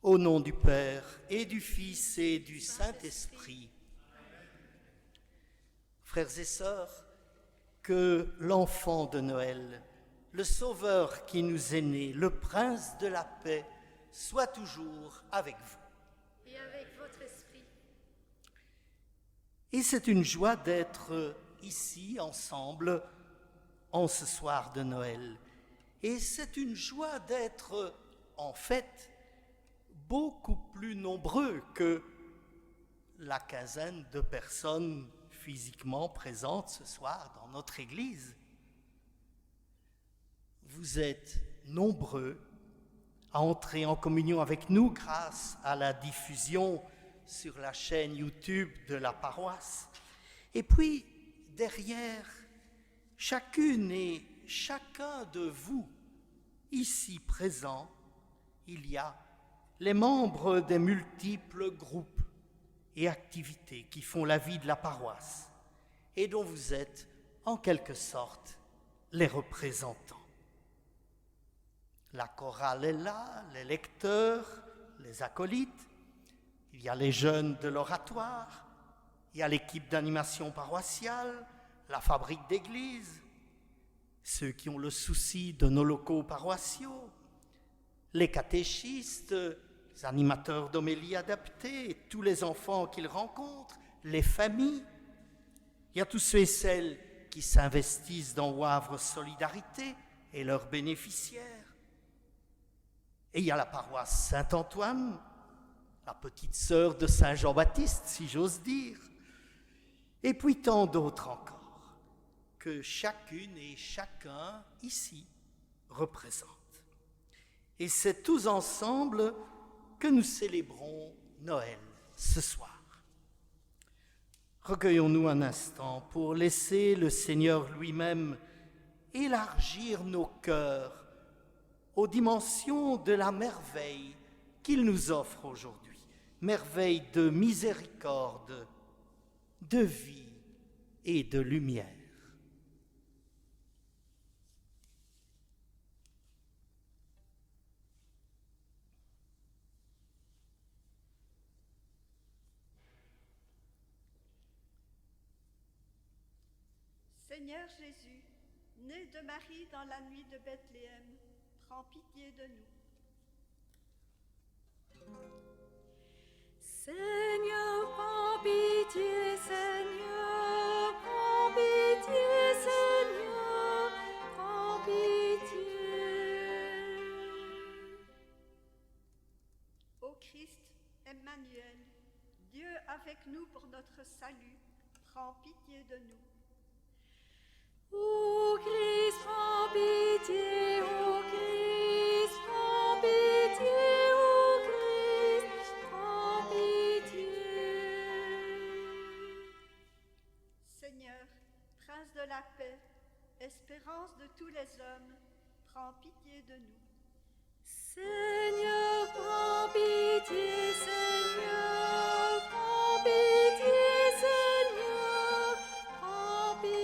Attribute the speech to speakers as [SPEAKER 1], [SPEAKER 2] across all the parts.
[SPEAKER 1] Au nom du Père et du Fils et du Saint-Esprit. Frères et sœurs, que l'enfant de Noël, le Sauveur qui nous est né, le Prince de la paix, soit toujours avec vous.
[SPEAKER 2] Et avec votre esprit.
[SPEAKER 1] Et c'est une joie d'être ici ensemble en ce soir de Noël. Et c'est une joie d'être en fait beaucoup plus nombreux que la quinzaine de personnes physiquement présentes ce soir dans notre église. Vous êtes nombreux à entrer en communion avec nous grâce à la diffusion sur la chaîne YouTube de la paroisse. Et puis, derrière chacune et chacun de vous, ici présents, il y a les membres des multiples groupes et activités qui font la vie de la paroisse et dont vous êtes, en quelque sorte, les représentants. La chorale est là, les lecteurs, les acolytes, il y a les jeunes de l'oratoire, il y a l'équipe d'animation paroissiale, la fabrique d'église, ceux qui ont le souci de nos locaux paroissiaux, les catéchistes, les animateurs d'homélie adaptés, tous les enfants qu'ils rencontrent, les familles. Il y a tous ceux et celles qui s'investissent dans Wavre Solidarité et leurs bénéficiaires. Et il y a la paroisse Saint-Antoine, la petite sœur de Saint-Jean-Baptiste, si j'ose dire. Et puis tant d'autres encore, que chacune et chacun ici représente. Et c'est tous ensemble que nous célébrons Noël ce soir. Recueillons-nous un instant pour laisser le Seigneur lui-même élargir nos cœurs aux dimensions de la merveille qu'il nous offre aujourd'hui. Merveille de miséricorde, de vie et de lumière.
[SPEAKER 3] Seigneur Jésus, né de Marie dans la nuit de Bethléem, prends pitié de nous.
[SPEAKER 2] Seigneur, prends pitié, Seigneur, prends pitié, Seigneur, prends pitié.
[SPEAKER 3] Ô Christ, Emmanuel, Dieu avec nous pour notre salut, prends pitié de nous.
[SPEAKER 2] Ô Christ, prends pitié, ô Christ, prends pitié, ô Christ, prends pitié.
[SPEAKER 3] Seigneur, Prince de la paix, espérance de tous les hommes, prends pitié de nous.
[SPEAKER 2] Seigneur, prends pitié, Seigneur, prends pitié, Seigneur, prends pitié.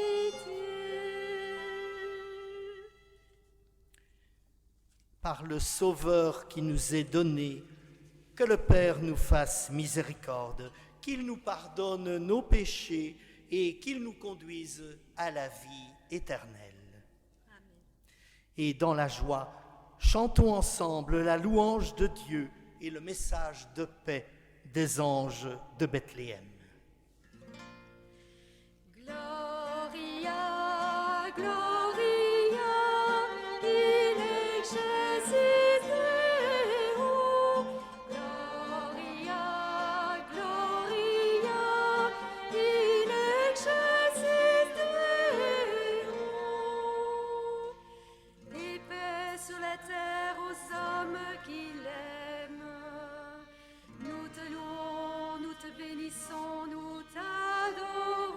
[SPEAKER 1] Par le Sauveur qui nous est donné, que le Père nous fasse miséricorde, qu'il nous pardonne nos péchés et qu'il nous conduise à la vie éternelle.
[SPEAKER 2] Amen.
[SPEAKER 1] Et dans la joie, chantons ensemble la louange de Dieu et le message de paix des anges de Bethléem.
[SPEAKER 2] Gloria, Gloria, in excelsis Deo. Gloria, Gloria, in excelsis Deo. Et paix sur la terre aux hommes qui l'aiment. Nous te louons, nous te bénissons, nous t'adorons.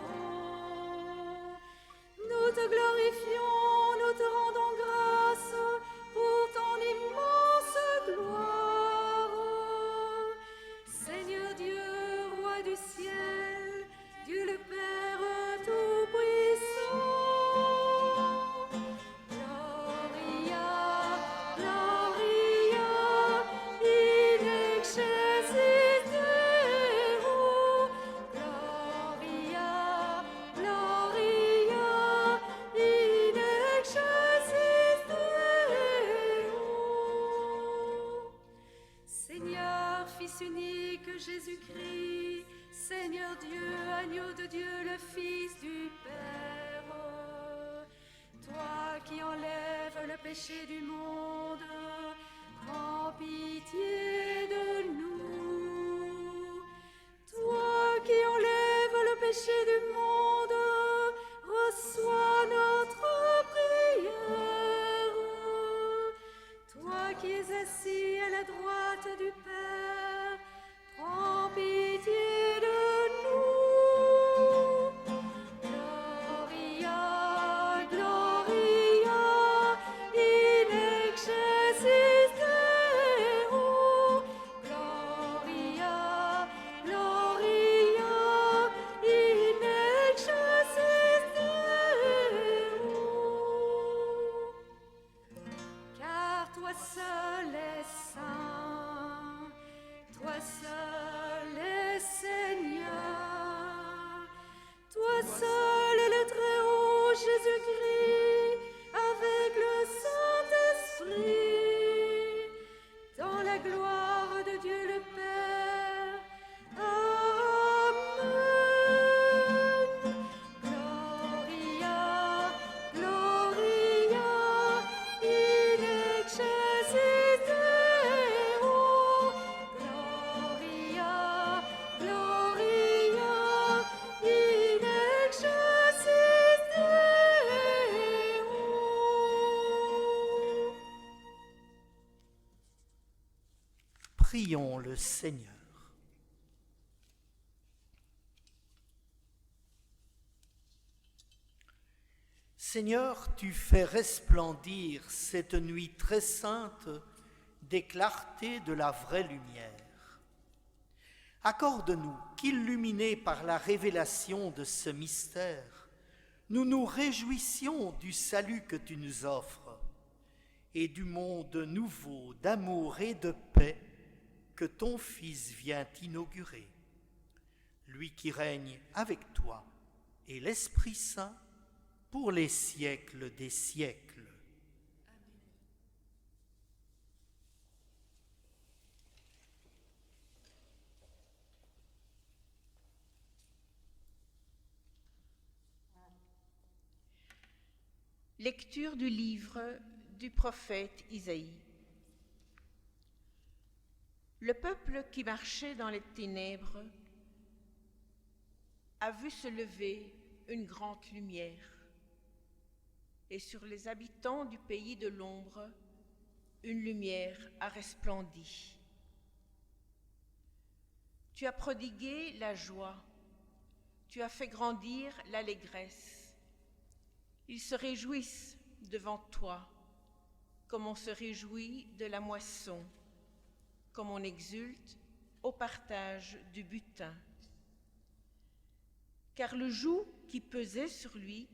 [SPEAKER 2] Nous te glorifions. agneau de Dieu, le Fils du Père. Toi qui enlèves le péché du monde, prends pitié de nous. Toi qui enlèves le péché du monde, reçois notre prière. Toi qui es assis à la droite du Père, prends pitié de nous. Gloria, Gloria, in excelsis Deo. Gloria, Gloria, in excelsis Deo. Car toi seul es saint, toi seul es Seigneur, toi seul est le Très-Haut Jésus-Christ, avec le Saint-Esprit, dans la gloire de Dieu le Père. Amen. Gloria, Gloria, in excelsis Deo. Gloria, Gloria, in excelsis Deo.
[SPEAKER 1] Prions le Seigneur. Seigneur, tu fais resplendir cette nuit très sainte des clartés de la vraie lumière. Accorde-nous qu'illuminés par la révélation de ce mystère, nous nous réjouissions du salut que tu nous offres et du monde nouveau d'amour et de paix que ton Fils vient inaugurer. Lui qui règne avec toi et l'Esprit Saint pour les siècles des siècles.
[SPEAKER 4] Lecture du livre du prophète Isaïe. Le peuple qui marchait dans les ténèbres a vu se lever une grande lumière, et sur les habitants du pays de l'ombre, une lumière a resplendi. Tu as prodigué la joie, tu as fait grandir l'allégresse. Ils se réjouissent devant toi, comme on se réjouit de la moisson, comme on exulte au partage du butin. Car le joug qui pesait sur lui,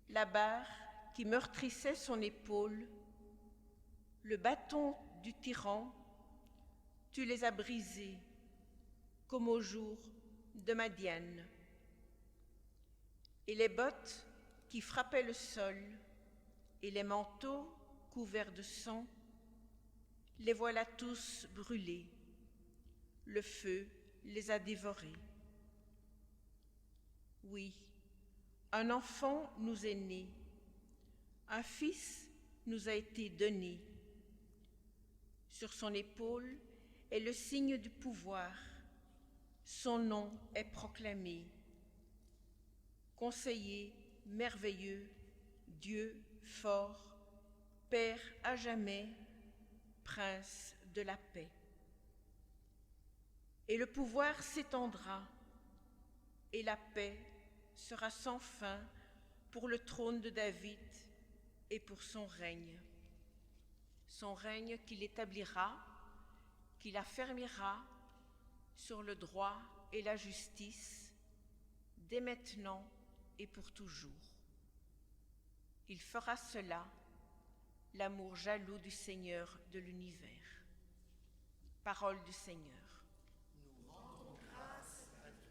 [SPEAKER 4] la barre qui meurtrissait son épaule, le bâton du tyran, tu les as brisés, comme au jour de Madiane. Et les bottes qui frappaient le sol, et les manteaux couverts de sang, les voilà tous brûlés. Le feu les a dévorés. Oui, un enfant nous est né, un fils nous a été donné. Sur son épaule est le signe du pouvoir, son nom est proclamé. Conseiller merveilleux, Dieu fort, Père à jamais, Prince de la paix. Et le pouvoir s'étendra, et la paix sera sans fin pour le trône de David et pour son règne qu'il établira, qu'il affermira sur le droit et la justice, dès maintenant et pour toujours. Il fera cela, l'amour jaloux du Seigneur de l'univers. Parole du Seigneur.
[SPEAKER 1] Nous rendons grâce à Dieu.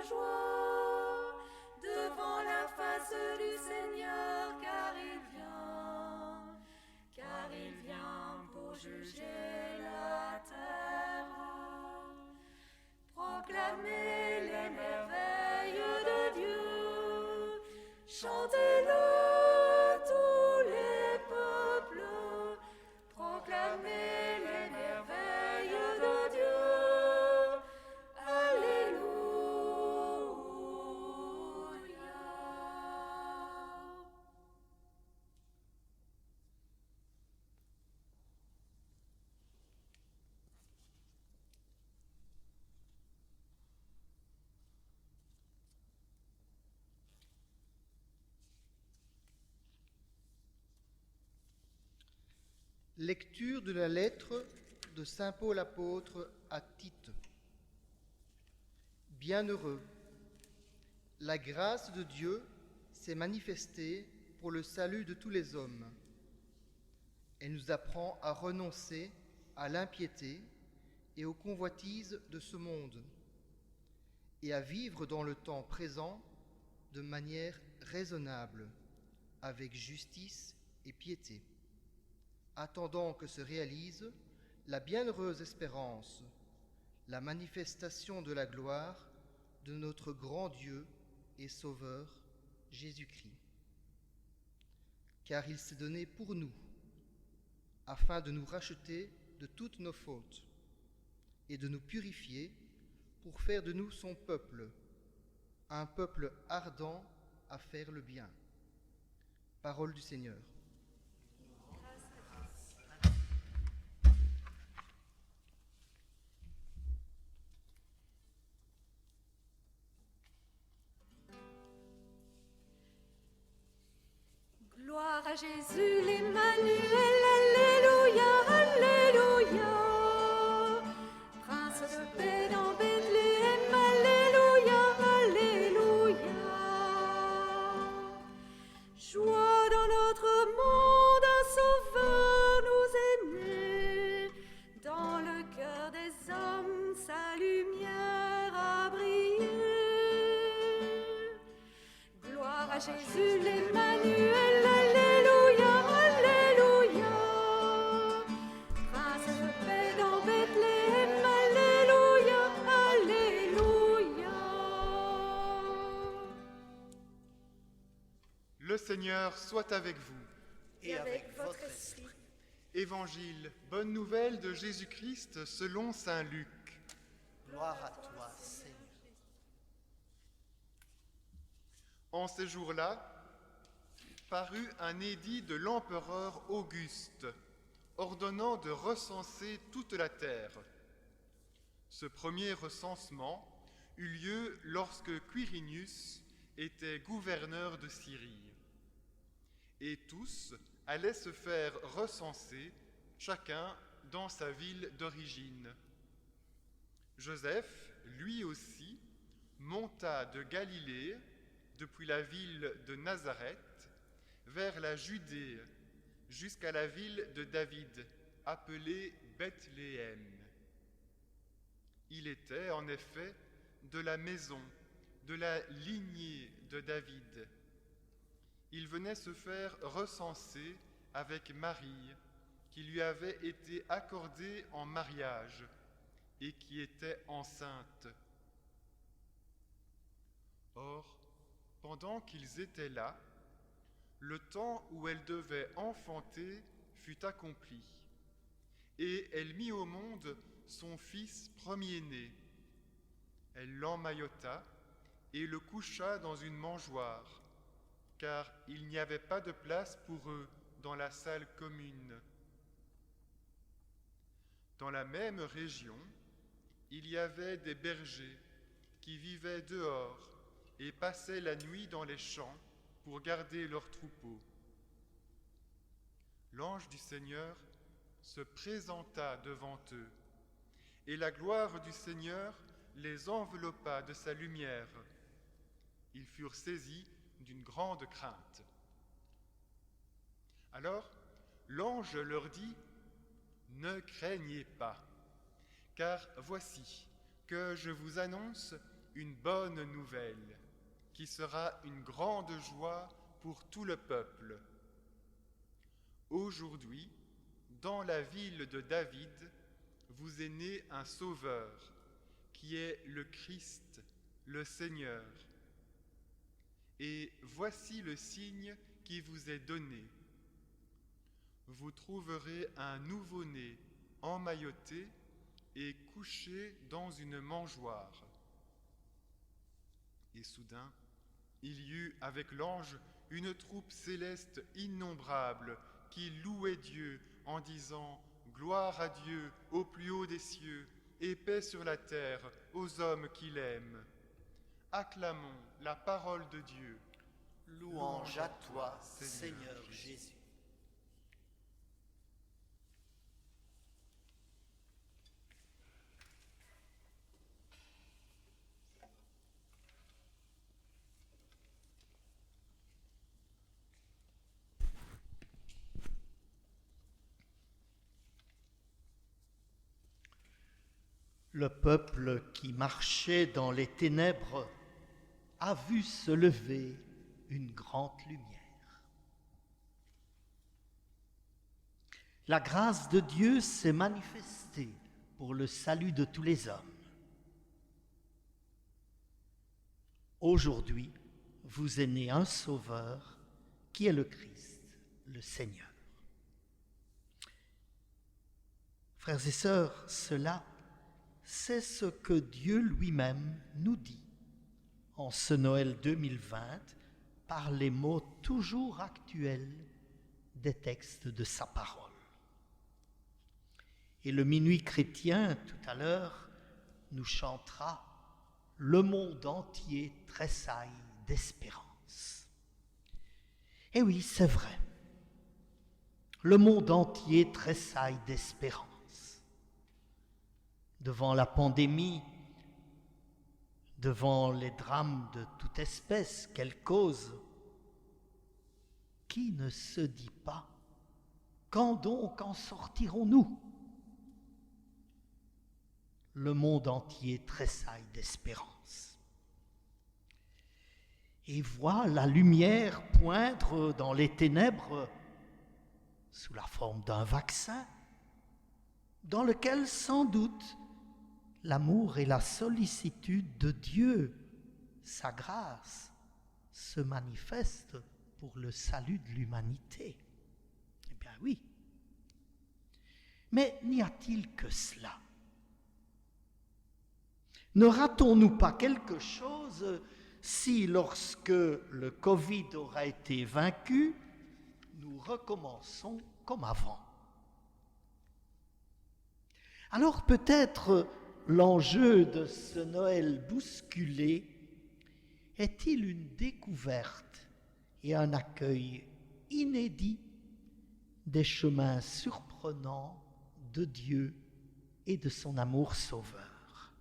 [SPEAKER 2] joie devant la face du Seigneur, car il vient pour juger la terre. Proclamez les merveilles de Dieu, chantez-le tous les peuples, proclamez les merveilles de Dieu. Alléluia.
[SPEAKER 5] Lecture de la lettre de saint Paul apôtre à Tite. Bienheureux, la grâce de Dieu s'est manifestée pour le salut de tous les hommes. Elle nous apprend à renoncer à l'impiété et aux convoitises de ce monde et à vivre dans le temps présent de manière raisonnable, avec justice et piété, attendant que se réalise la bienheureuse espérance, la manifestation de la gloire de notre grand Dieu et Sauveur, Jésus-Christ. Car il s'est donné pour nous, afin de nous racheter de toutes nos fautes et de nous purifier pour faire de nous son peuple, un peuple ardent à faire le bien. Parole du Seigneur.
[SPEAKER 2] Gloire à Jésus l'Emmanuel, alléluia, alléluia. Prince de paix dans Bethléem, alléluia, alléluia. Joie dans notre monde, un sauveur nous est né. Dans le cœur des hommes, sa lumière a brillé. Gloire à Jésus l'Emmanuel, alléluia, alléluia. Prince de paix dans Bethléem, alléluia, alléluia.
[SPEAKER 6] Le Seigneur soit avec vous.
[SPEAKER 1] Et avec votre esprit.
[SPEAKER 6] Évangile, bonne nouvelle de Jésus-Christ selon saint Luc.
[SPEAKER 1] Gloire à toi, Seigneur.
[SPEAKER 6] En ces jours-là, parut un édit de l'empereur Auguste, ordonnant de recenser toute la terre. Ce premier recensement eut lieu lorsque Quirinius était gouverneur de Syrie. Et tous allaient se faire recenser, chacun dans sa ville d'origine. Joseph, lui aussi, monta de Galilée, depuis la ville de Nazareth, vers la Judée, jusqu'à la ville de David, appelée Bethléem. Il était en effet de la maison, de la lignée de David. Il venait se faire recenser avec Marie, qui lui avait été accordée en mariage et qui était enceinte. Or, pendant qu'ils étaient là, le temps où elle devait enfanter fut accompli, et elle mit au monde son fils premier-né. Elle l'emmaillota et le coucha dans une mangeoire, car il n'y avait pas de place pour eux dans la salle commune. Dans la même région, il y avait des bergers qui vivaient dehors et passaient la nuit dans les champs pour garder leurs troupeaux. L'ange du Seigneur se présenta devant eux, et la gloire du Seigneur les enveloppa de sa lumière. Ils furent saisis d'une grande crainte. Alors l'ange leur dit : « Ne craignez pas, car voici que je vous annonce une bonne nouvelle qui sera une grande joie pour tout le peuple. Aujourd'hui, dans la ville de David, vous est né un Sauveur, qui est le Christ, le Seigneur. Et voici le signe qui vous est donné. Vous trouverez un nouveau-né emmailloté et couché dans une mangeoire. Et soudain, il y eut avec l'ange une troupe céleste innombrable qui louait Dieu en disant « Gloire à Dieu au plus haut des cieux et paix sur la terre aux hommes qu'il aime. » Acclamons la parole de Dieu.
[SPEAKER 1] Louange à toi, Seigneur Jésus. Le peuple qui marchait dans les ténèbres a vu se lever une grande lumière. La grâce de Dieu s'est manifestée pour le salut de tous les hommes. Aujourd'hui, vous est né un Sauveur qui est le Christ, le Seigneur. Frères et sœurs, cela, c'est ce que Dieu lui-même nous dit en ce Noël 2020 par les mots toujours actuels des textes de sa parole. Et le minuit chrétien, tout à l'heure, nous chantera « Le monde entier tressaille d'espérance ». Et oui, c'est vrai, le monde entier tressaille d'espérance. Devant la pandémie, devant les drames de toute espèce qu'elle cause, qui ne se dit pas « Quand donc en sortirons-nous » Le monde entier tressaille d'espérance et voit la lumière poindre dans les ténèbres sous la forme d'un vaccin dans lequel sans doute l'amour et la sollicitude de Dieu, sa grâce, se manifestent pour le salut de l'humanité. Eh bien oui. Mais n'y a-t-il que cela? Ne ratons-nous pas quelque chose si, lorsque le Covid aura été vaincu, nous recommençons comme avant? Alors peut-être l'enjeu de ce Noël bousculé est-il une découverte et un accueil inédit des chemins surprenants de Dieu et de son amour sauveur.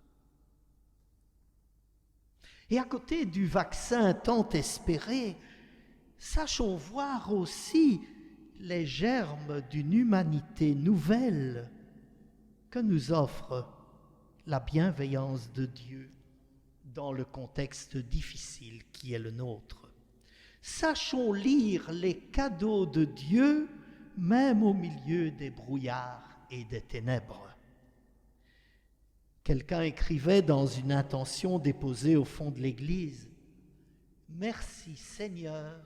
[SPEAKER 1] Et à côté du vaccin tant espéré, sachons voir aussi les germes d'une humanité nouvelle que nous offre la bienveillance de Dieu dans le contexte difficile qui est le nôtre. Sachons lire les cadeaux de Dieu même au milieu des brouillards et des ténèbres. Quelqu'un écrivait dans une intention déposée au fond de l'Église « Merci Seigneur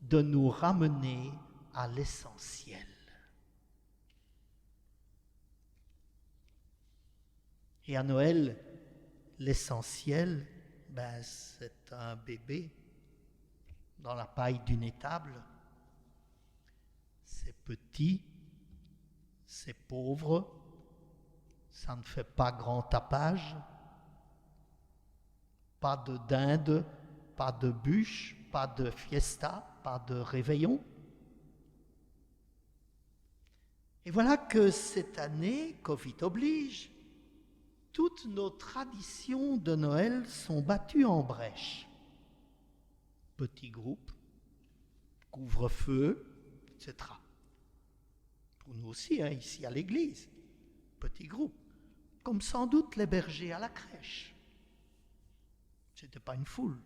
[SPEAKER 1] de nous ramener à l'essentiel ». Et à Noël, l'essentiel, c'est un bébé dans la paille d'une étable. C'est petit, c'est pauvre, ça ne fait pas grand tapage, pas de dinde, pas de bûche, pas de fiesta, pas de réveillon. Et voilà que cette année, Covid oblige, toutes nos traditions de Noël sont battues en brèche. Petits groupes, couvre-feu, etc. Pour nous aussi, ici à l'église, petits groupes, comme sans doute les bergers à la crèche. Ce n'était pas une foule.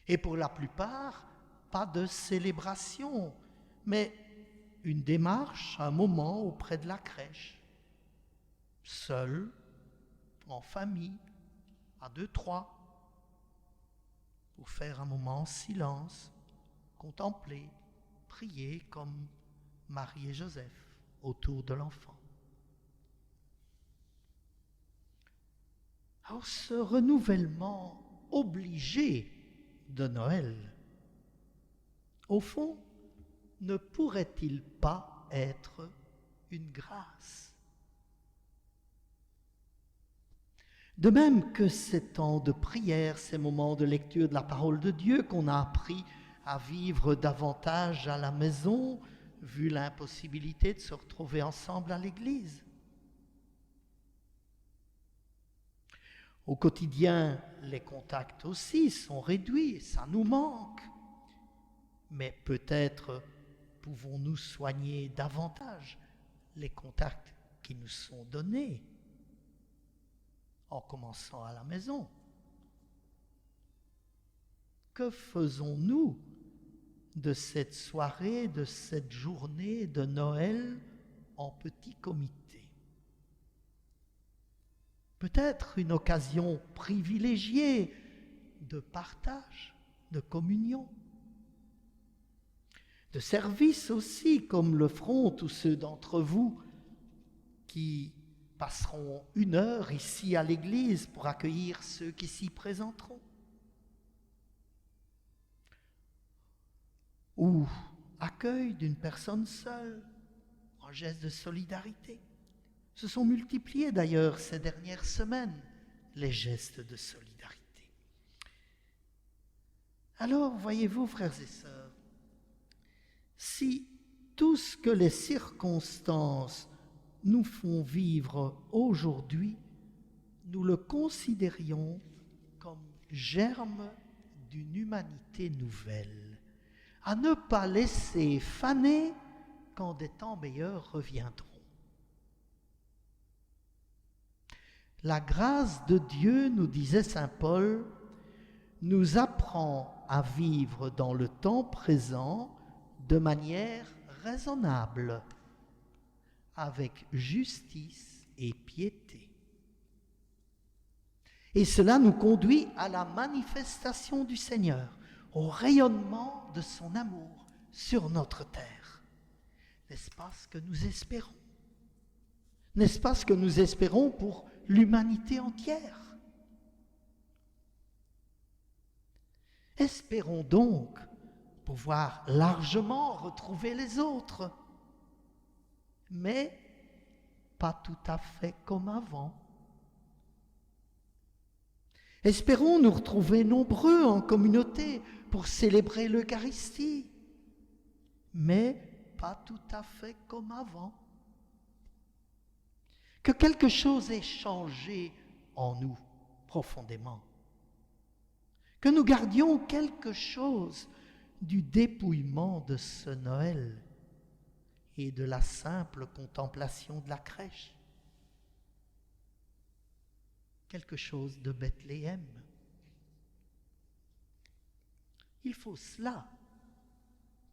[SPEAKER 1] Et pour la plupart, pas de célébration, mais une démarche, un moment auprès de la crèche. Seul, en famille, à 2, 3, pour faire un moment en silence, contempler, prier comme Marie et Joseph autour de l'enfant. Alors ce renouvellement obligé de Noël, au fond, ne pourrait-il pas être une grâce? De même que ces temps de prière, ces moments de lecture de la parole de Dieu qu'on a appris à vivre davantage à la maison, vu l'impossibilité de se retrouver ensemble à l'église. Au quotidien, les contacts aussi sont réduits, ça nous manque. Mais peut-être pouvons-nous soigner davantage les contacts qui nous sont donnés, en commençant à la maison. Que faisons-nous de cette soirée, de cette journée de Noël en petit comité? Peut-être une occasion privilégiée de partage, de communion, de service aussi, comme le feront tous ceux d'entre vous qui passeront 1 heure ici à l'église pour accueillir ceux qui s'y présenteront. Ou accueil d'une personne seule, en geste de solidarité. Se sont multipliés d'ailleurs ces dernières semaines, les gestes de solidarité. Alors, voyez-vous, frères et sœurs, si tout ce que les circonstances nous font vivre aujourd'hui, nous le considérions comme germe d'une humanité nouvelle, à ne pas laisser faner quand des temps meilleurs reviendront. La grâce de Dieu, nous disait saint Paul, nous apprend à vivre dans le temps présent de manière raisonnable, avec justice et piété. Et cela nous conduit à la manifestation du Seigneur, au rayonnement de son amour sur notre terre. N'est-ce pas ce que nous espérons? N'est-ce pas ce que nous espérons pour l'humanité entière? Espérons donc pouvoir largement retrouver les autres, mais pas tout à fait comme avant. Espérons nous retrouver nombreux en communauté pour célébrer l'Eucharistie, mais pas tout à fait comme avant. Que quelque chose ait changé en nous profondément. Que nous gardions quelque chose du dépouillement de ce Noël et de la simple contemplation de la crèche. Quelque chose de Bethléem. Il faut cela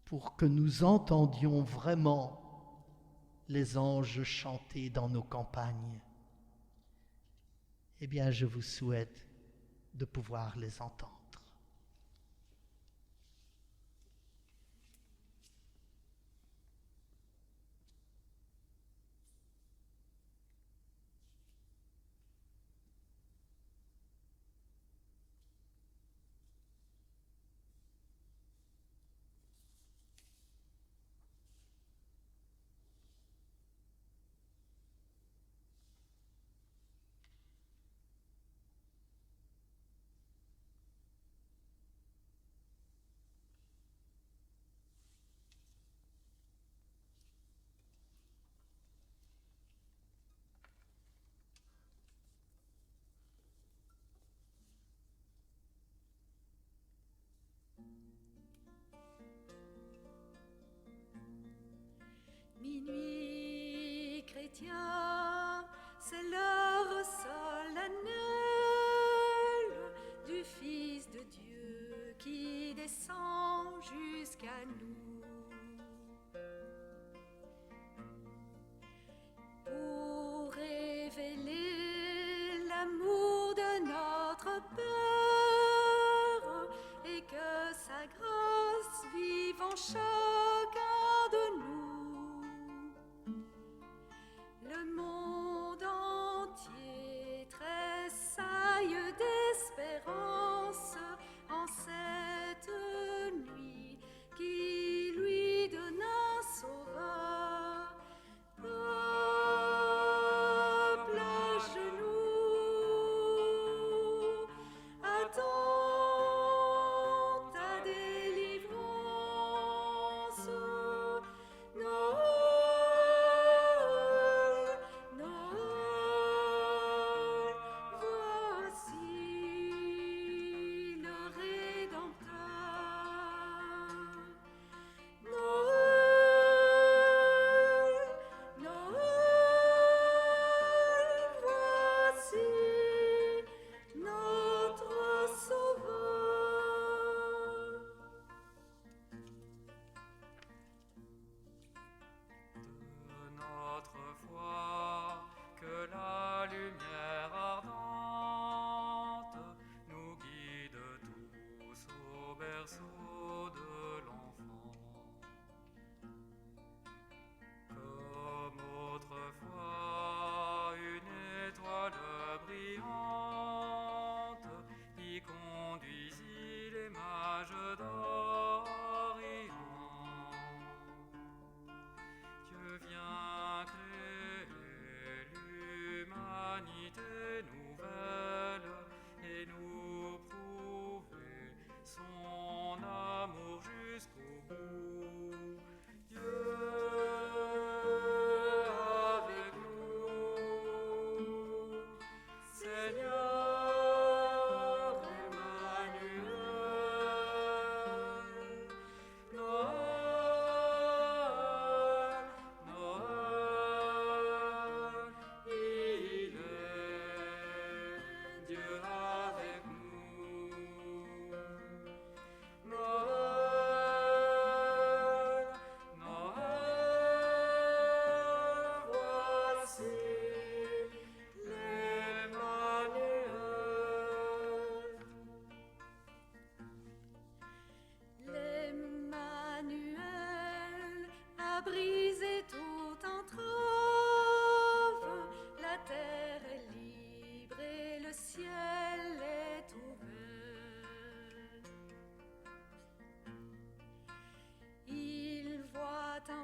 [SPEAKER 1] pour que nous entendions vraiment les anges chanter dans nos campagnes. Eh bien, je vous souhaite de pouvoir les entendre.
[SPEAKER 2] Minuit chrétien, c'est l'heure solennelle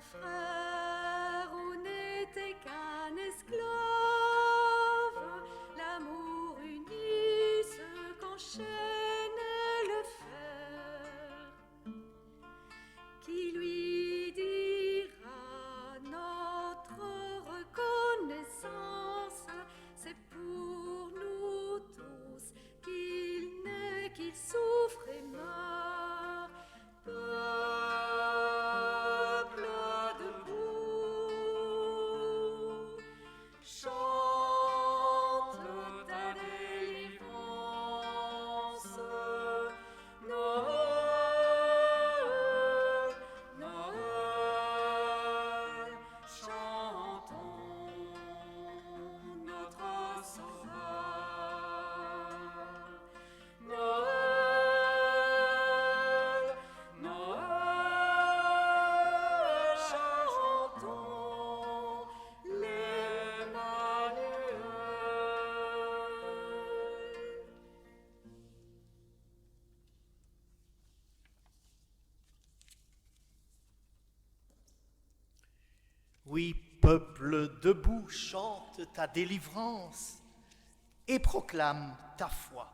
[SPEAKER 2] frère où n'était qu'un esclave, l'amour uni ce qu'enchaînait le fer, qui lui dira notre reconnaissance, c'est pour nous tous qu'il naît, qu'il souffre et meurt. Peuple debout, chante ta délivrance. Noël, Noël, chantons notre Sauveur. Noël, Noël, chantons l'Emmanuel.
[SPEAKER 1] Oui, peuple debout, chante ta délivrance et proclame ta foi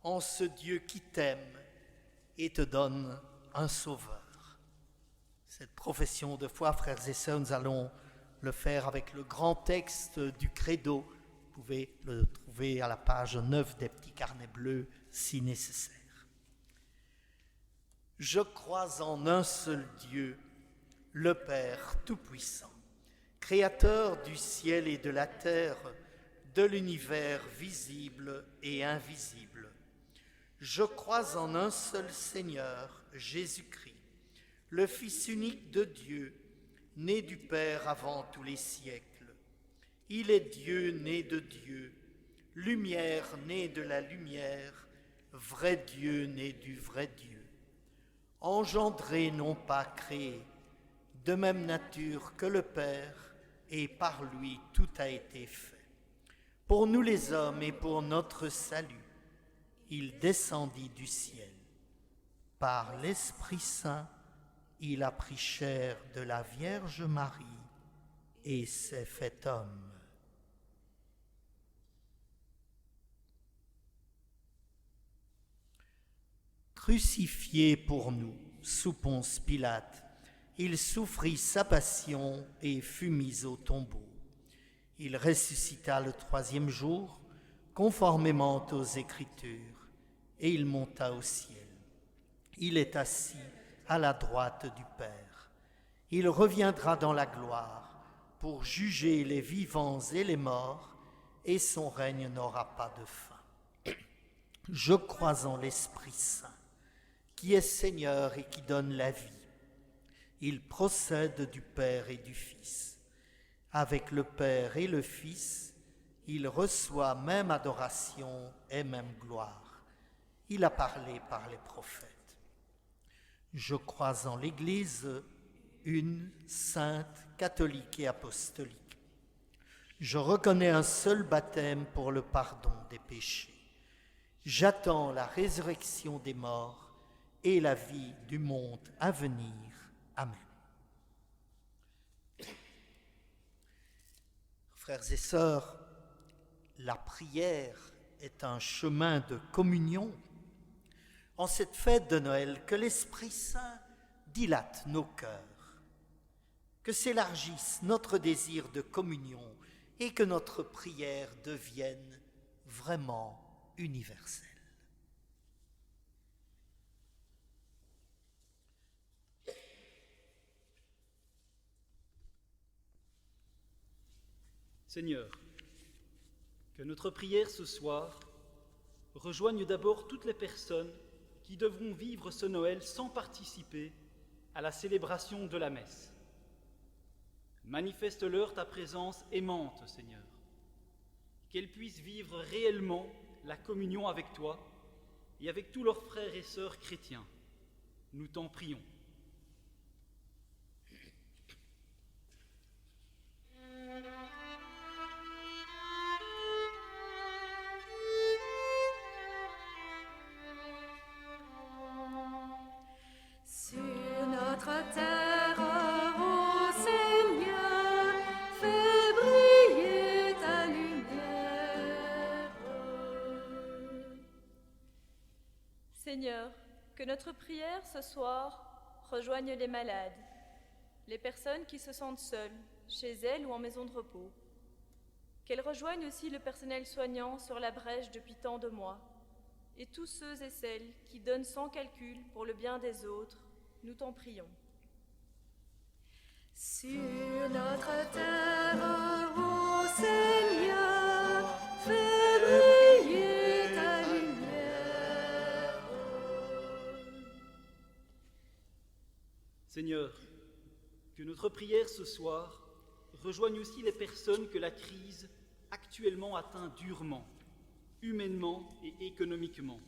[SPEAKER 1] en ce Dieu qui t'aime et te donne un sauveur. Cette profession de foi, frères et sœurs, nous allons le faire avec le grand texte du Credo. Vous pouvez le trouver à la page 9 des petits carnets bleus si nécessaire. Je crois en un seul Dieu, le Père Tout-Puissant, Créateur du ciel et de la terre, de l'univers visible et invisible. Je crois en un seul Seigneur, Jésus-Christ, le Fils unique de Dieu, né du Père avant tous les siècles. Il est Dieu né de Dieu, lumière née de la lumière, vrai Dieu né du vrai Dieu. Engendré, non pas créé, de même nature que le Père, et par lui tout a été fait. Pour nous les hommes et pour notre salut, il descendit du ciel. Par l'Esprit Saint, il a pris chair de la Vierge Marie et s'est fait homme. Crucifié pour nous sous Ponce Pilate, il souffrit sa passion et fut mis au tombeau. Il ressuscita le troisième jour, conformément aux Écritures, et il monta au ciel. Il est assis à la droite du Père. Il reviendra dans la gloire pour juger les vivants et les morts, et son règne n'aura pas de fin. Je crois en l'Esprit Saint, qui est Seigneur et qui donne la vie. Il procède du Père et du Fils. Avec le Père et le Fils, il reçoit même adoration et même gloire. Il a parlé par les prophètes. Je crois en l'Église, une, sainte, catholique et apostolique. Je reconnais un seul baptême pour le pardon des péchés. J'attends la résurrection des morts et la vie du monde à venir. Amen. Frères et sœurs, la prière est un chemin de communion. En cette fête de Noël, que l'Esprit Saint dilate nos cœurs, que s'élargisse notre désir de communion et que notre prière devienne vraiment universelle.
[SPEAKER 7] Seigneur, que notre prière ce soir rejoigne d'abord toutes les personnes qui devront vivre ce Noël sans participer à la célébration de la messe. Manifeste-leur ta présence aimante, Seigneur, qu'elles puissent vivre réellement la communion avec toi et avec tous leurs frères et sœurs chrétiens. Nous t'en prions.
[SPEAKER 2] Sur notre terre, ô Seigneur, fais briller ta lumière.
[SPEAKER 8] Seigneur, que notre prière ce soir rejoigne les malades, les personnes qui se sentent seules, chez elles ou en maison de repos. Qu'elle rejoigne aussi le personnel soignant sur la brèche depuis tant de mois, et tous ceux et celles qui donnent sans calcul pour le bien des autres. Nous t'en prions.
[SPEAKER 2] Sur notre terre, ô Seigneur, fais briller ta lumière.
[SPEAKER 7] Seigneur, que notre prière ce soir rejoigne aussi les personnes que la crise actuellement atteint durement, humainement et économiquement.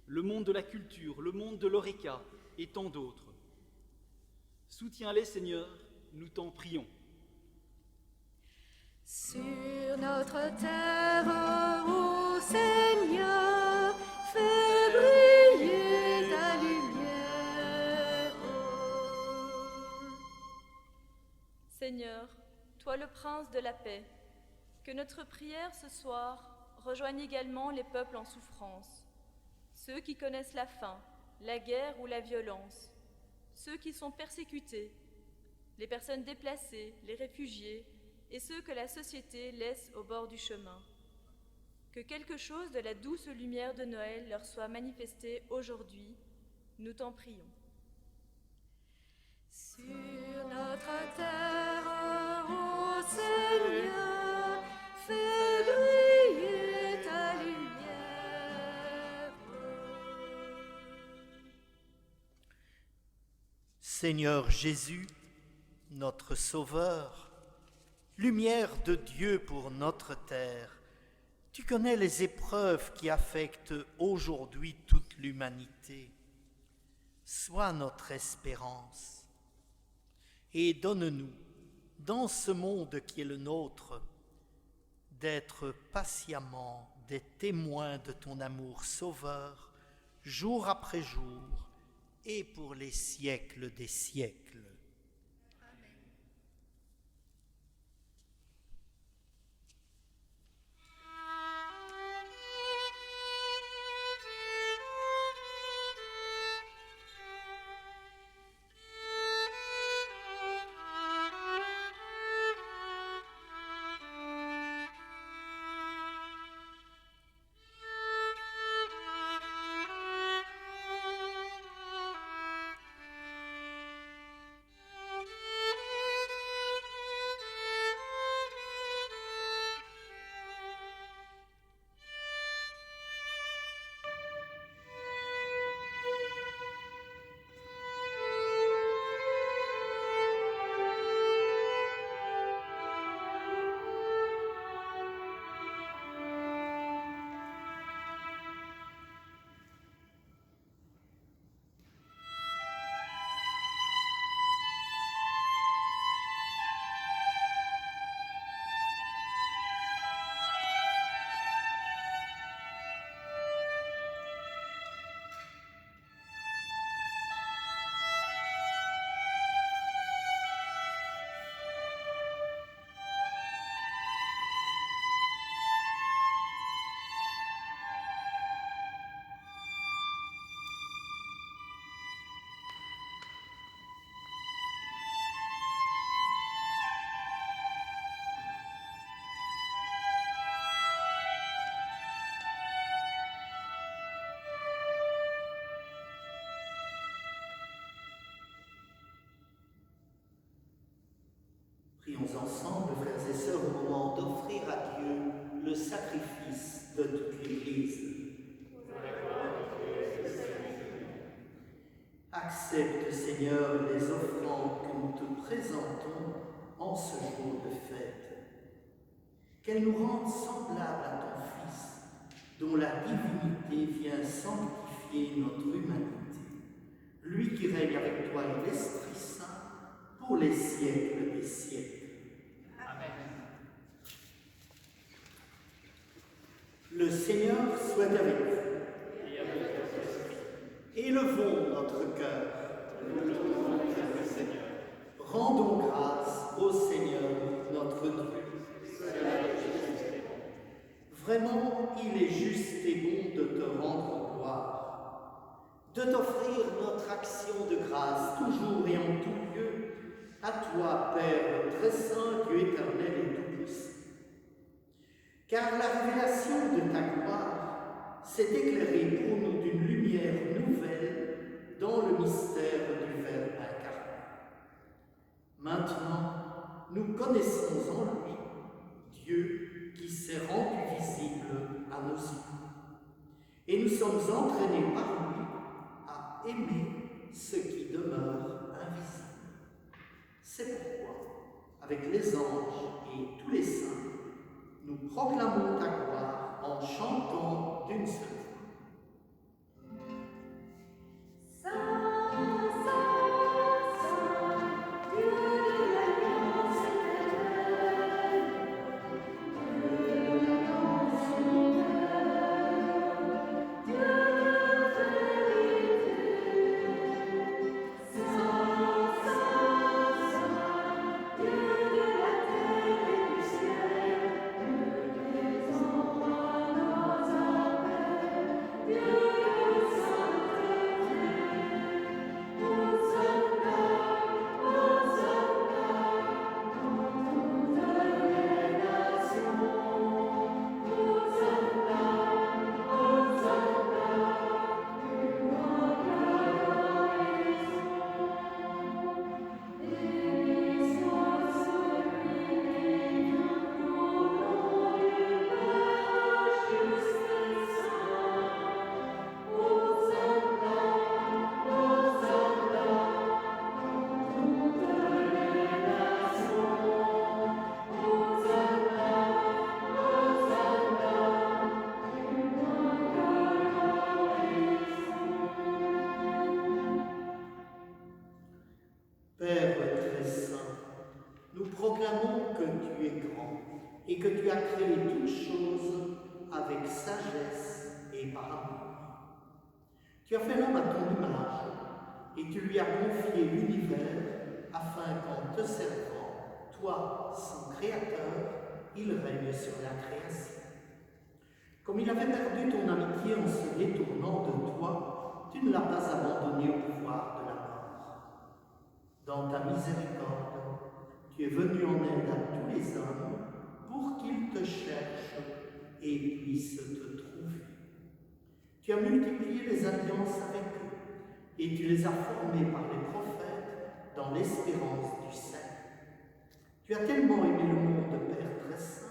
[SPEAKER 7] Le monde de la culture, le monde de l'Horeca et tant d'autres. Soutiens-les, Seigneur, nous t'en prions.
[SPEAKER 2] Sur notre terre, ô Seigneur, fais briller ta lumière.
[SPEAKER 8] Seigneur, toi le prince de la paix, que notre prière ce soir rejoigne également les peuples en souffrance, ceux qui connaissent la faim, la guerre ou la violence, ceux qui sont persécutés, les personnes déplacées, les réfugiés et ceux que la société laisse au bord du chemin. Que quelque chose de la douce lumière de Noël leur soit manifesté aujourd'hui, nous t'en prions.
[SPEAKER 2] Sur notre terre, ô Seigneur, fais briller ta lumière.
[SPEAKER 1] Seigneur Jésus, notre Sauveur, lumière de Dieu pour notre terre, tu connais les épreuves qui affectent aujourd'hui toute l'humanité. Sois notre espérance et donne-nous, dans ce monde qui est le nôtre, d'être patiemment des témoins de ton amour sauveur, jour après jour et pour les siècles des siècles. tous ensemble, frères et sœurs, au moment d'offrir à Dieu le sacrifice de toute l'Église. Accepte, Seigneur, les offrandes que nous te présentons en ce jour de fête. Qu'elles nous rendent semblables à ton Fils, dont la divinité vient sanctifier notre humanité. Lui qui règne avec toi et l'Esprit Saint pour les siècles des siècles. Amen. Le Seigneur soit avec vous. Élevons notre cœur. Rendons grâce au Seigneur notre Dieu. Vraiment, il est juste et bon de te rendre gloire, de t'offrir notre action de grâce toujours et en tout lieu, à toi, Père très saint, Dieu éternel et tout-puissant. Car la révélation de ta gloire s'est éclairée pour nous d'une lumière nouvelle dans le mystère du Verbe incarné. Maintenant, nous connaissons en lui Dieu qui s'est rendu visible à nos yeux. Et nous sommes entraînés par lui à aimer ce qui demeure invisible. C'est pourquoi, avec les anges et tous les saints, nous proclamons ta gloire en chantant d'une seule voix. Père très saint, nous proclamons que tu es grand et que tu as créé toutes choses avec sagesse et par amour. Tu as fait l'homme à ton image et tu lui as confié l'univers afin qu'en te servant, toi, son créateur, il règne sur la création. Comme il avait perdu ton amitié en se détournant de toi, tu ne l'as pas abandonné au pouvoir de la mort. Dans ta miséricorde, tu es venu en aide à tous les hommes pour qu'ils te cherchent et puissent te trouver. Tu as multiplié les alliances avec eux et tu les as formés par les prophètes dans l'espérance du salut. Tu as tellement aimé le monde, Père très saint,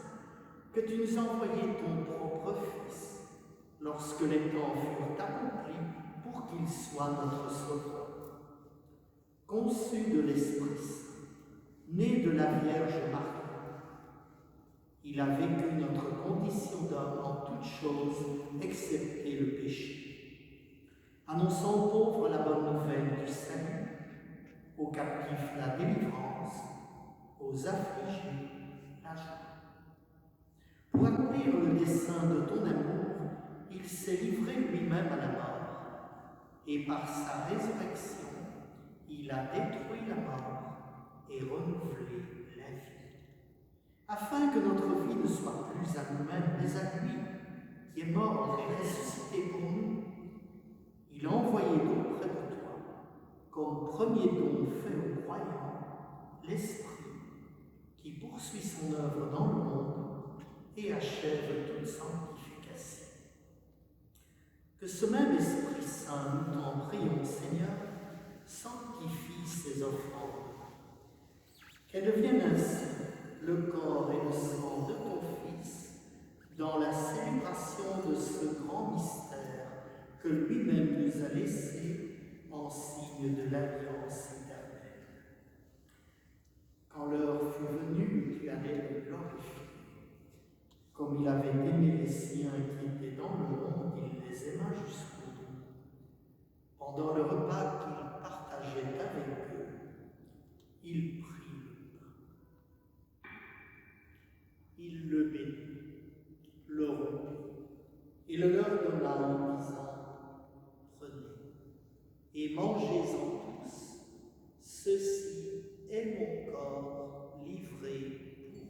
[SPEAKER 1] que tu nous as envoyé ton propre Fils lorsque les temps furent accomplis pour qu'il soit notre sauveur. Conçu de l'Esprit Saint, né de la Vierge Marie, il a vécu notre condition d'homme en toutes choses, excepté le péché. Annonçant aux pauvres la bonne nouvelle du salut, aux captifs la délivrance, aux affligés la joie. Pour accomplir le dessein de ton amour, il s'est livré lui-même à la mort, et par sa résurrection, il a détruit la mort et renouvelé la vie, afin que notre vie ne soit plus à nous-mêmes, mais à lui, qui est mort et ressuscité pour nous. Il a envoyé auprès de toi, comme premier don fait aux croyants, l'Esprit, qui poursuit son œuvre dans le monde et achève toute sanctification. Que ce même Esprit Saint, nous t'en prions, Seigneur, sanctifie ces offrandes, qu'elles deviennent ainsi le corps et le sang de ton Fils dans la célébration de ce grand mystère que lui-même nous a laissé en signe de l'alliance éternelle. Quand l'heure fut venue, tu allais le glorifier. Comme il avait aimé les siens qui étaient dans le monde, il les aima jusqu'au bout. Pendant le repas qu'il partageait avec eux, il prit le pain. Il le bénit, le rompit et le leur donna en disant « Prenez et mangez-en tous. Ceci est mon corps livré pour vous. »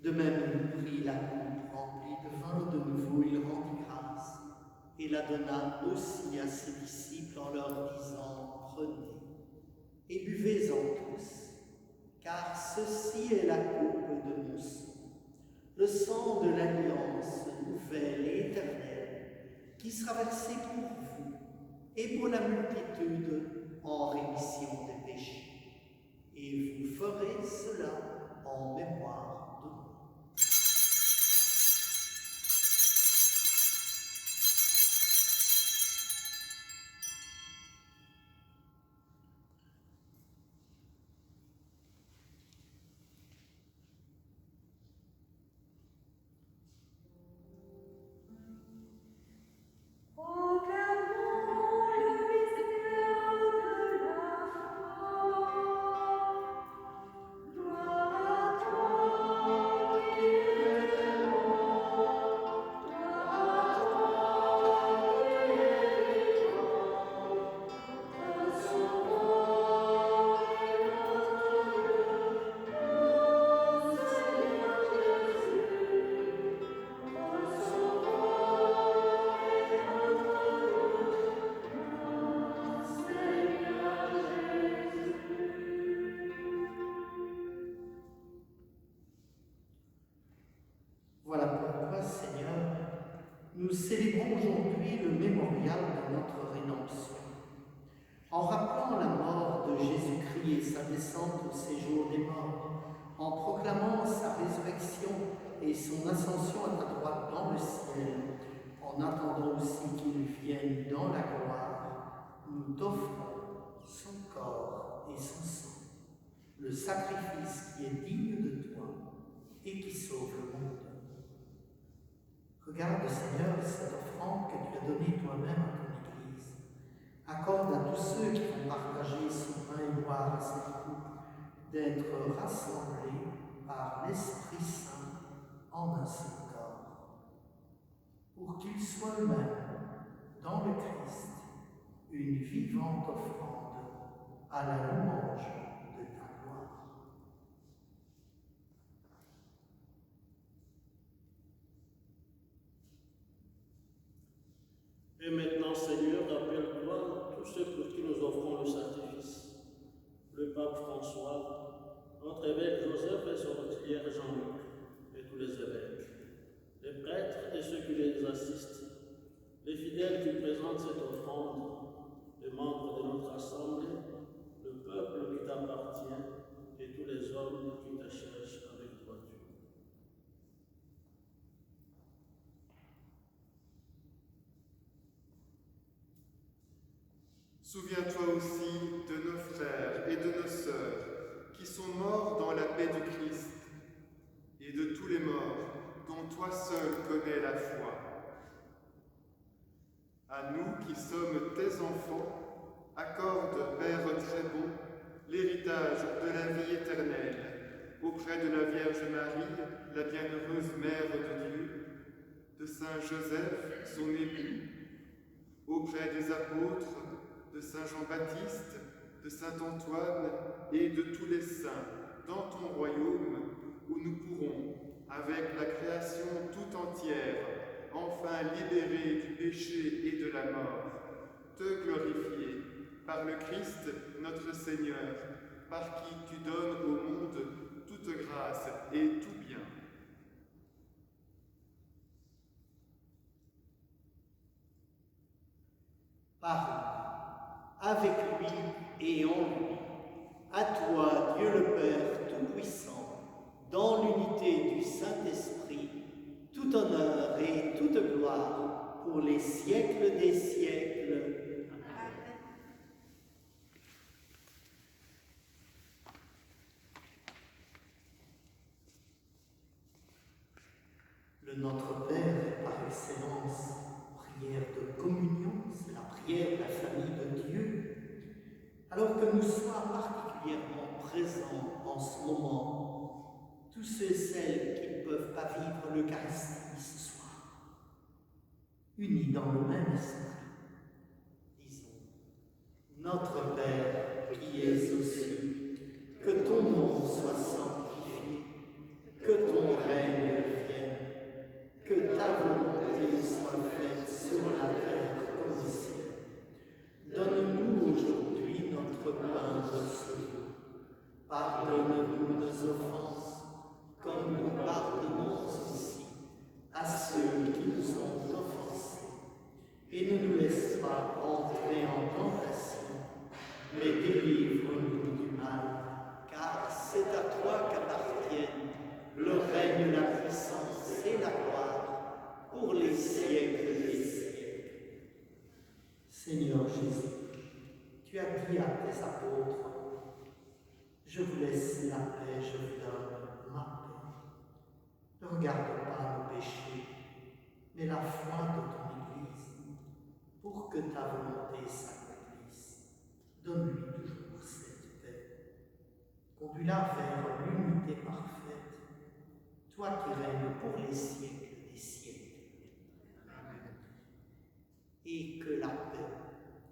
[SPEAKER 1] De même, il prit la coupe remplie de vin, de nouveau il rendit grâce, et la donna aussi à ses disciples en leur disant « Prenez et buvez-en tous, car ceci est la coupe de mon sang, le sang de l'alliance nouvelle et éternelle, qui sera versé pour vous et pour la multitude en rémission des péchés. Et vous ferez cela en mémoire de moi. » Voilà pourquoi, Seigneur, nous célébrons aujourd'hui le mémorial de notre rédemption. En rappelant la mort de Jésus-Christ et sa descente au séjour des morts, en proclamant sa résurrection et son ascension à ta droite dans le ciel, en attendant aussi qu'il vienne dans la gloire, nous t'offrons son corps et son sang, le sacrifice qui est digne de toi et qui sauve le monde. Regarde, Seigneur, cette offrande que tu as donnée toi-même à ton Église. Accorde à tous ceux qui vont partager ce pain et boire à cette coupe d'être rassemblés par l'Esprit Saint en un seul corps, pour qu'ils soient eux-mêmes, dans le Christ, une vivante offrande à la louange de ta gloire.
[SPEAKER 9] Et maintenant, Seigneur, rappelle-toi tous ceux pour qui nous offrons le sacrifice. Le pape François, notre évêque Joseph et son auxiliaire Jean-Luc, et tous les évêques, les prêtres et ceux qui les assistent, les fidèles qui présentent cette offrande, les membres de notre assemblée, le peuple qui t'appartient et tous les hommes qui te cherchent avec droiture.
[SPEAKER 6] Souviens-toi aussi de nos frères et de nos sœurs qui sont morts dans la paix du Christ et de tous les morts dont toi seul connais la foi. À nous qui sommes tes enfants, accorde, Père très bon, l'héritage de la vie éternelle auprès de la Vierge Marie, la bienheureuse Mère de Dieu, de Saint Joseph, son époux, auprès des apôtres, de Saint Jean-Baptiste, de Saint Antoine et de tous les saints, dans ton royaume, où nous pourrons, avec la création tout entière, enfin libérés du péché et de la mort, te glorifier par le Christ notre Seigneur, par qui tu donnes au monde toute grâce et tout bien.
[SPEAKER 1] Par lui, avec lui et en lui, à toi, Dieu le Père Tout-Puissant, dans l'unité du Saint-Esprit, tout honneur et toute gloire pour les siècles des siècles.
[SPEAKER 3] Amen.
[SPEAKER 1] Le Notre Père, par excellence, prière de communion, c'est la prière de la famille de Dieu. Alors que nous soyons particulièrement présents en ce moment, tous ceux et celles qui ne peuvent pas vivre l'Eucharistie ce soir, unis dans le même esprit, disons, Notre Père qui es aux cieux, que ton nom soit sanctifié, que ton règne vienne, que ta volonté soit faite sur la terre comme au ciel. Donne-nous aujourd'hui notre pain de ce jour. Pardonne-nous nos offenses, comme nous pardonnons aussi à ceux qui nous ont offensés. Et ne nous laisse pas entrer en tentation, mais délivre-nous du mal, car c'est à toi qu'appartiennent le règne, la puissance et la gloire pour les siècles des siècles. Seigneur Jésus, tu as dit à tes apôtres, je vous laisse la paix, je vous donne ma paix. Ne regarde pas nos péchés, mais la foi de ton Église, pour que ta volonté s'accomplisse. Donne-lui toujours cette paix. Conduis-la vers l'unité parfaite, toi qui règnes pour les siècles des siècles. Amen. Et que la paix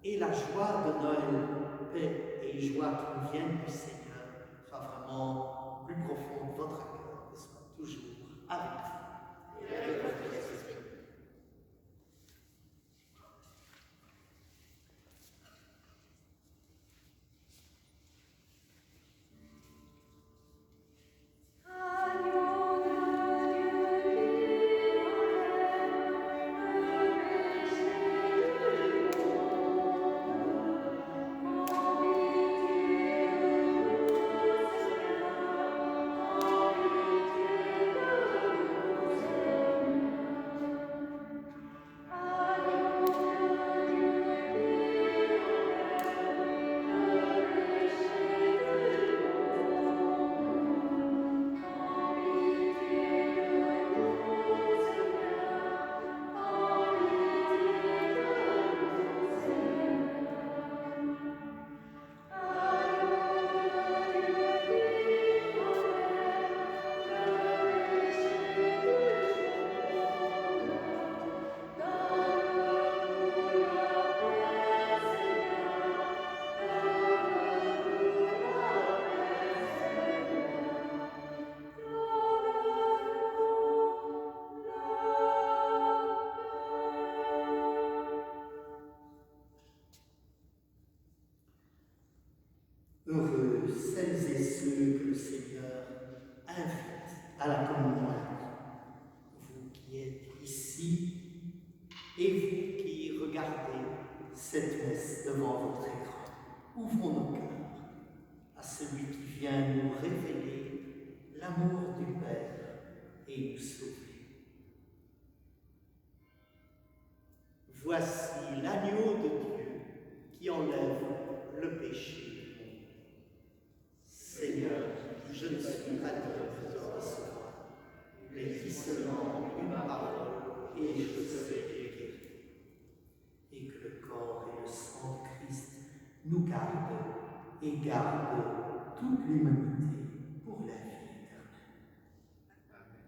[SPEAKER 1] et la joie de Noël, paix et joie qui nous viennent du Seigneur, soit vraiment plus profond de votre cœur, et soit toujours avec vous. Et avec votre esprit. Heureux celles et ceux que le Seigneur invite à la communion. Vous qui êtes ici et vous qui regardez cette messe devant votre écran, ouvrons nos cœurs à celui qui vient nous révéler l'amour du Père et nous sauver. Voici l'agneau de Dieu qui enlève le péché. Seigneur, je ne suis pas digne de te recevoir, mais dis seulement une parole et je serai guéri. Et que le corps et le sang de Christ nous gardent et gardent toute l'humanité pour la vie éternelle. Amen.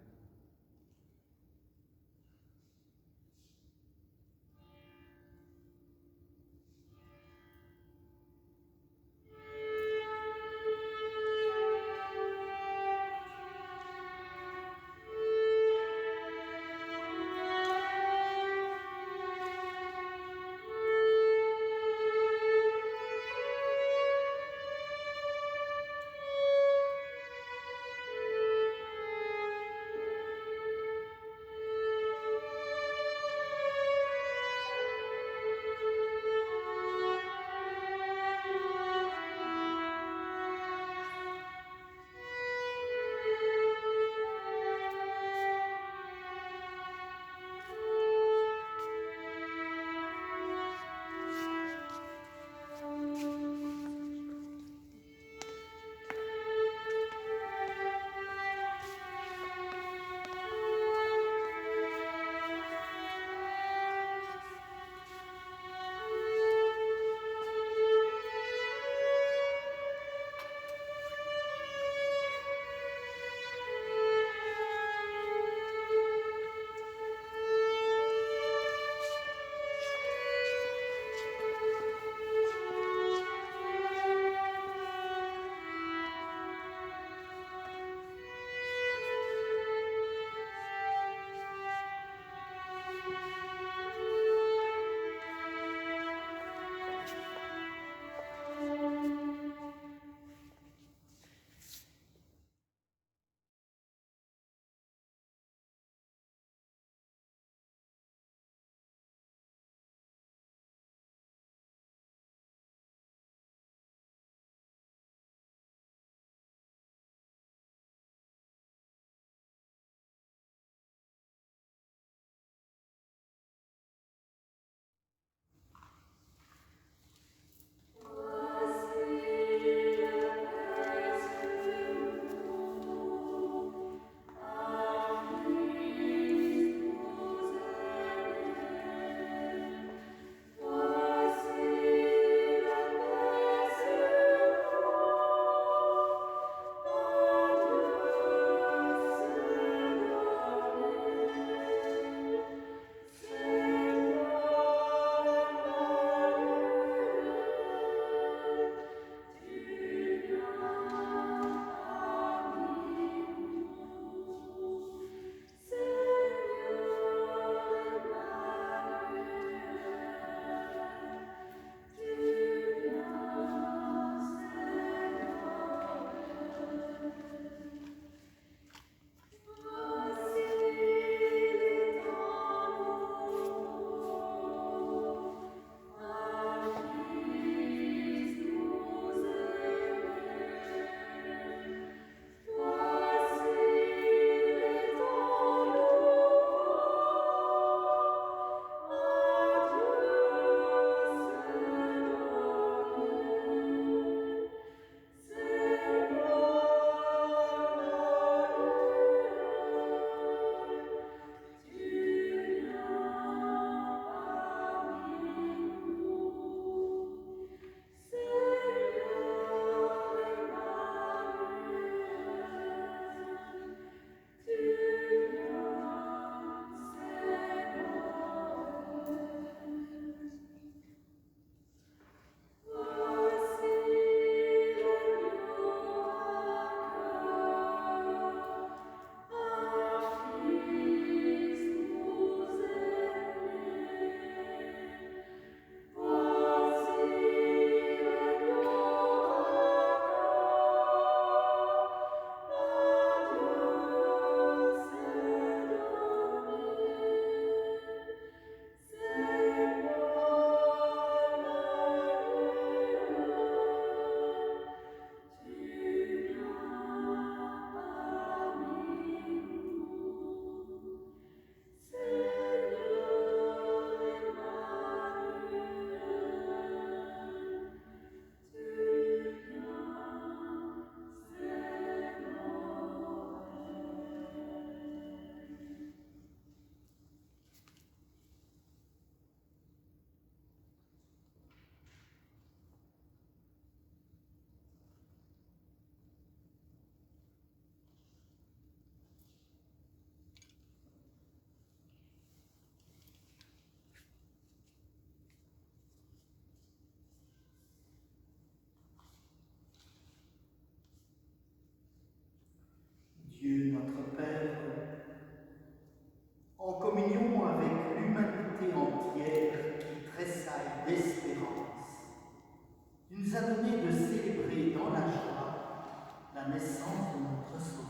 [SPEAKER 1] naissance de notre Sauveur.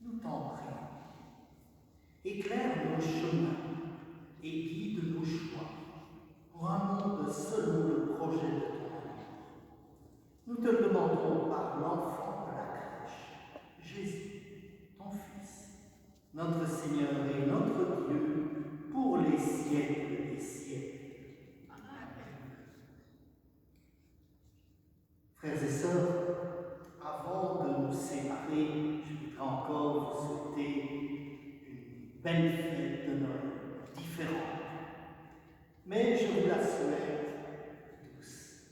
[SPEAKER 1] Nous t'en prions. Éclaire nos chemins et guide nos choix pour un monde selon le projet de ton amour. Nous te le demandons par l'enfant de la crèche, Jésus, ton Fils, notre Seigneur et notre Dieu, pour les siècles des siècles. Amen. Frères et sœurs, avant de nous séparer, je voudrais encore vous souhaiter une belle fête de Noël, différente. Mais je vous la souhaite douce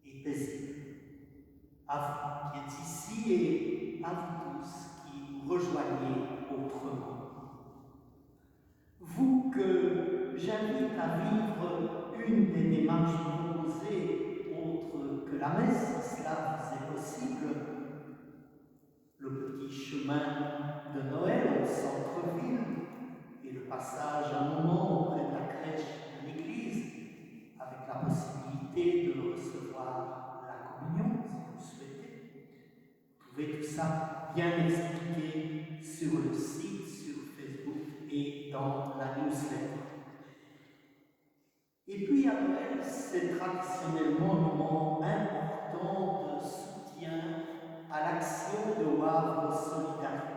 [SPEAKER 1] et paisible. À vous qui êtes ici et à vous tous qui nous rejoignez autrement. Vous que j'invite à vivre une des démarches proposées autre que la messe, si cela vous est possible, le petit chemin de Noël au centre-ville et le passage un moment auprès de la crèche de l'église, avec la possibilité de recevoir la communion, si vous le souhaitez. Vous trouvez tout ça bien expliqué sur le site, sur Facebook et dans la newsletter. Et puis à Noël, c'est traditionnellement un moment important de soutien à l'action de Wavre Solidarité.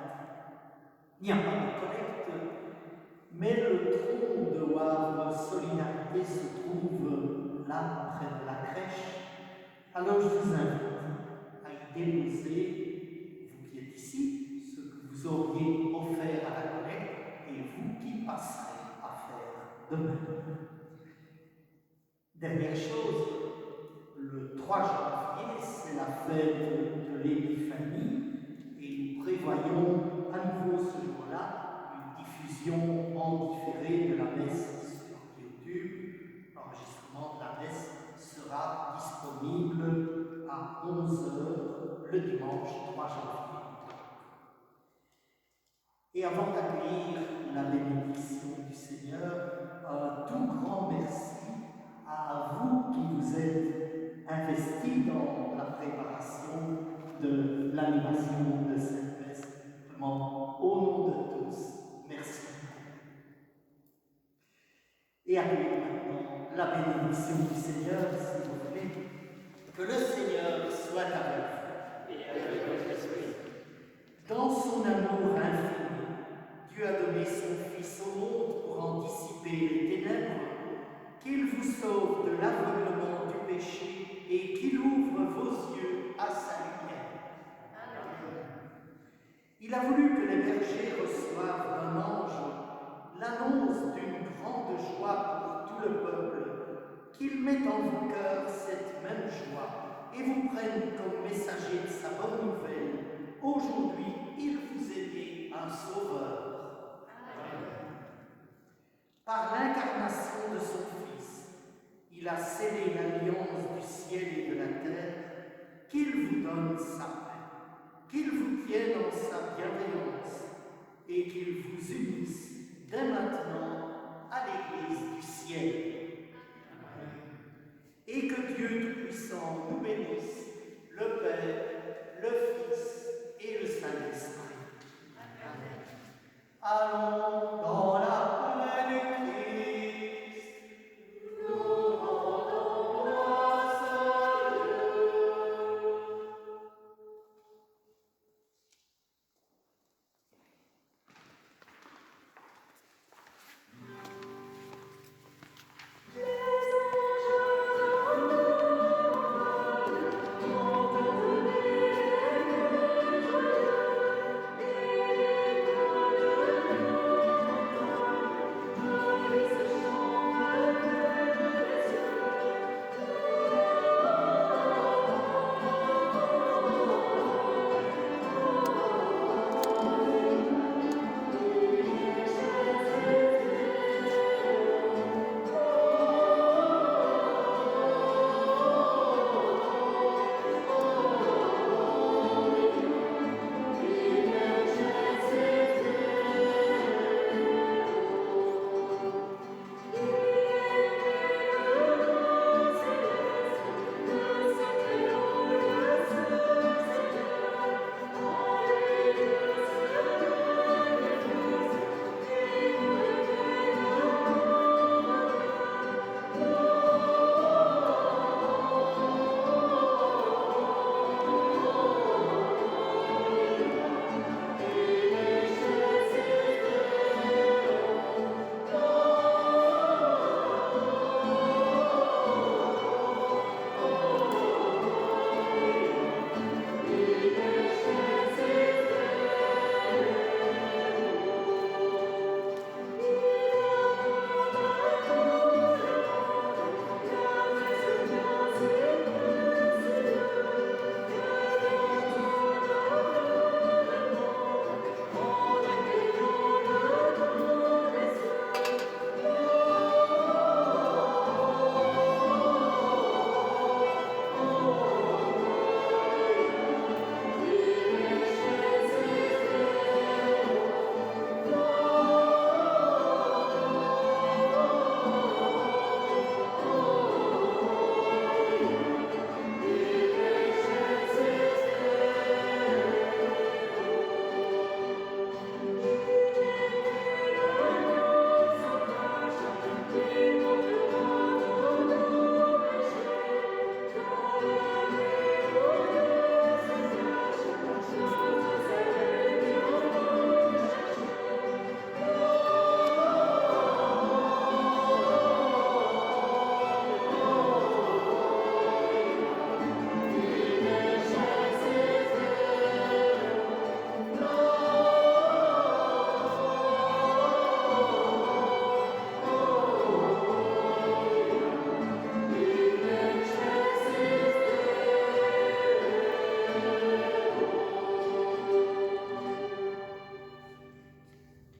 [SPEAKER 1] Il n'y a pas de collecte, mais le tronc de Wavre Solidarité se trouve là, près de la crèche. Alors je vous invite à y déposer, vous qui êtes ici, ce que vous auriez offert à la collecte et vous qui passerez à faire de même. Dernière chose, le 3 janvier, c'est la fête de l'Épiphanie et nous prévoyons à nouveau ce jour-là une diffusion en différé de la messe sur YouTube. L'enregistrement de la messe sera disponible à 11h le dimanche 3 janvier. Et avant d'accueillir la bénédiction du Seigneur, un tout grand merci à vous qui vous êtes investis dans la préparation de l'animation de cette messe. Vraiment, au nom de tous, merci. Et accueillons maintenant la bénédiction du Seigneur, si vous voulez. Que le Seigneur soit avec vous. Et avec votre esprit. Dans son amour infini, Dieu a donné son Fils au monde pour en dissiper les ténèbres, qu'il vous sauve de l'aveuglement du péché et qu'il ouvre vos yeux à sa lumière. Amen. Il a voulu que les bergers reçoivent d'un ange l'annonce d'une grande joie pour tout le peuple, qu'il mette en vos cœurs cette même joie et vous prenne comme messager de sa bonne nouvelle. Aujourd'hui, il vous est né un sauveur. Amen. Par l'incarnation de son Fils, il a scellé l'alliance du ciel et de la terre, qu'il vous donne sa paix, qu'il vous tienne en sa bienveillance et qu'il vous unisse dès maintenant à l'Église du ciel. Amen. Et que Dieu Tout-Puissant nous bénisse, le Père